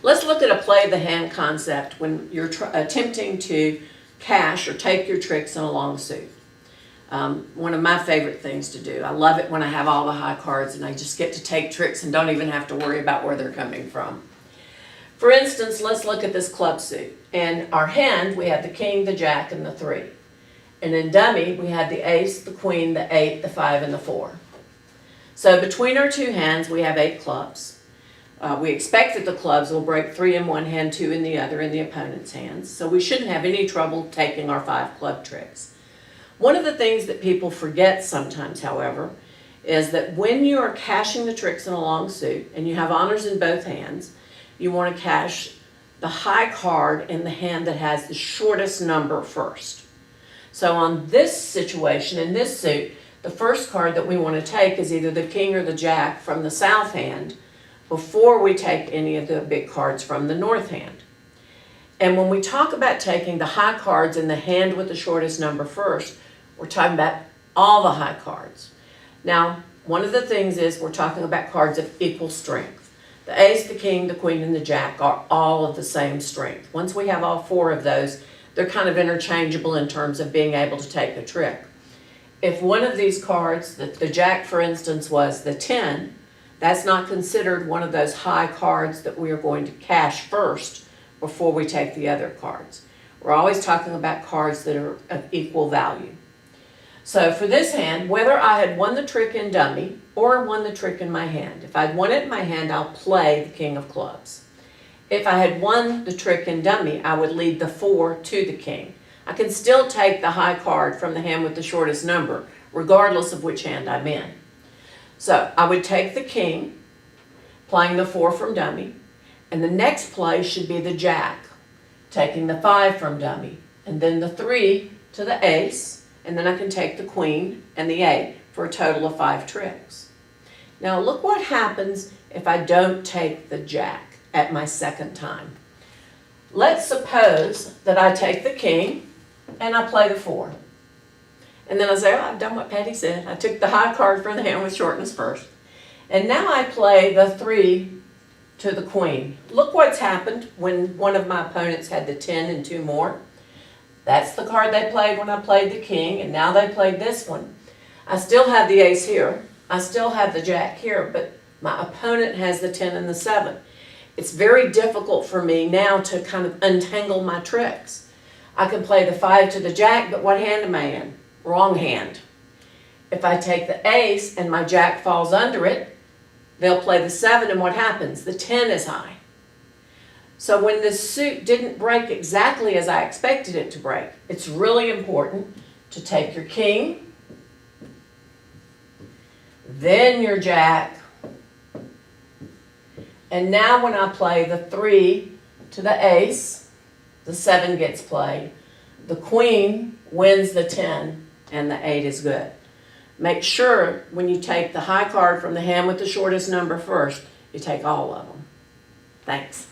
Let's look at a play of the hand concept when you're attempting to cash or take your tricks in a long suit. One of my favorite things to do. I love it when I have all the high cards and I just get to take tricks and don't even have to worry about where they're coming from. For instance, let's look at this club suit. In our hand, we have the king, the jack, and the 3. And in dummy, we have the ace, the queen, the 8, the 5, and the 4. So between our two hands, we have 8 clubs. We expect that the clubs will break 3 in one hand, 2 in the other in the opponent's hands. So we shouldn't have any trouble taking our 5 club tricks. One of the things that people forget sometimes, however, is that when you are cashing the tricks in a long suit and you have honors in both hands, you want to cash the high card in the hand that has the shortest number first. So on this situation, in this suit, the first card that we want to take is either the king or the jack from the south hand before we take any of the big cards from the north hand. And when we talk about taking the high cards in the hand with the shortest number first, we're talking about all the high cards. Now, one of the things is we're talking about cards of equal strength. The ace, the king, the queen, and the jack are all of the same strength. Once we have all 4 of those, they're kind of interchangeable in terms of being able to take a trick. If one of these cards, the jack for instance was the 10, that's not considered one of those high cards that we are going to cash first before we take the other cards. We're always talking about cards that are of equal value. So for this hand, whether I had won the trick in dummy or won the trick in my hand, if I'd won it in my hand, I'll play the king of clubs. If I had won the trick in dummy, I would lead the 4 to the king. I can still take the high card from the hand with the shortest number, regardless of which hand I'm in. So I would take the king, playing the 4 from dummy, and the next play should be the jack, taking the 5 from dummy, and then the 3 to the ace, and then I can take the queen and the 8 for a total of 5 tricks. Now look what happens if I don't take the jack at my second time. Let's suppose that I take the king and I play the 4. And then I say, oh, I've done what Patty said. I took the high card from the hand with shortness first. And now I play the 3 to the queen. Look what's happened when one of my opponents had the 10 and 2 more. That's the card they played when I played the king, and now they played this one. I still have the ace here. I still have the jack here, but my opponent has the 10 and the 7. It's very difficult for me now to kind of untangle my tricks. I can play the 5 to the jack, but what hand am I in? Wrong hand. If I take the ace and my jack falls under it, they'll play the 7, and what happens? The 10 is high. So when this suit didn't break exactly as I expected it to break, it's really important to take your king, then your jack, and now when I play the 3 to the ace, the 7 gets played, the queen wins the 10, and the 8 is good. Make sure when you take the high card from the hand with the shortest number first, you take all of them. Thanks.